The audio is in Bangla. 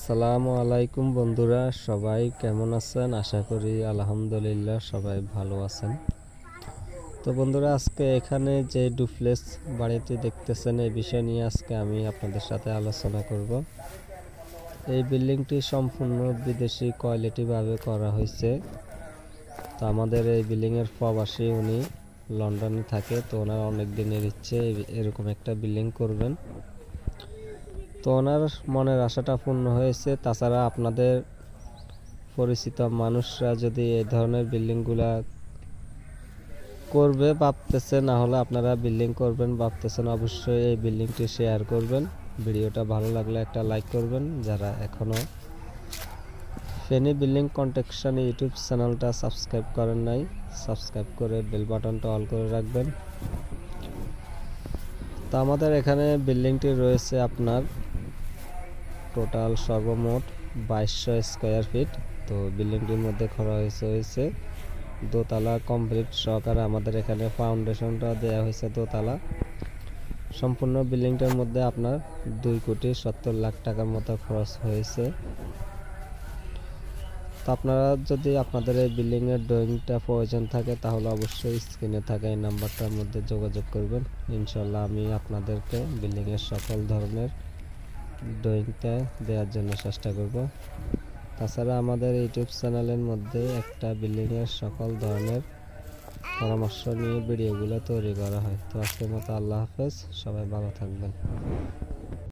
আসসালামু আলাইকুম বন্ধুরা, সবাই কেমন আছেন? আশা করি আলহামদুলিল্লাহ সবাই ভালো আছেন। তো বন্ধুরা, আজকে এখানে যে ডুপ্লেক্স বাড়িটি দেখতেছেন, এই বিষয় নিয়ে আজকে আমি আপনাদের সাথে আলোচনা করব। এই বিল্ডিংটি সম্পূর্ণ বিদেশি কোয়ালিটি ভাবে করা হয়েছে। তো আমাদের এই বিল্ডিংয়ের প্রবাসী উনি লন্ডনে থাকে, তো ওনার অনেক দিনের ইচ্ছে এরকম একটা বিল্ডিং করবেন। তো ওনার মনের আশাটা পূর্ণ হয়েছে। তাছাড়া আপনাদের পরিচিত মানুষরা যদি এই ধরনের বিল্ডিংগুলা করবে ভাবতেছে, না হলে আপনারা বিল্ডিং করবেন ভাবতেছেন, অবশ্যই এই বিল্ডিংটি শেয়ার করবেন। ভিডিওটা ভালো লাগলে একটা লাইক করবেন। যারা এখনো ফেনী বিল্ডিং কনস্ট্রাকশন ইউটিউব চ্যানেলটা সাবস্ক্রাইব করেন নাই, সাবস্ক্রাইব করে বেল বাটনটা অল করে রাখবেন। তো আমাদের এখানে বিল্ডিংটি রয়েছে আপনার টোটাল সর্বমোট 2200 স্কয়ার ফিট। তো বিল্ডিংটির মধ্যে খরচ হয়েছে দোতলা কমপ্লিট সহকারে। আমাদের এখানে ফাউন্ডেশনটা দেওয়া হয়েছে দোতলা। সম্পূর্ণ বিল্ডিংটার মধ্যে আপনার 2,70,00,000 টাকার মতো খরচ হয়েছে। তো আপনারা যদি আপনাদের এই বিল্ডিংয়ের ড্রয়িংটা প্রয়োজন থাকে তাহলে অবশ্যই স্ক্রিনে থাকা এই নাম্বারটার মধ্যে যোগাযোগ করবেন। ইনশাল্লাহ আমি আপনাদেরকে বিল্ডিংয়ের সকল ধরনের ড্রয়িংটা দেওয়ার জন্য চেষ্টা করব। তাছাড়া আমাদের ইউটিউব চ্যানেলের মধ্যে একটা বিল্ডিংয়ের সকল ধরনের পরামর্শ নিয়ে ভিডিওগুলো তৈরি করা হয়। তো আজকের মতো আল্লাহ হাফেজ, সবাই ভালো থাকবেন।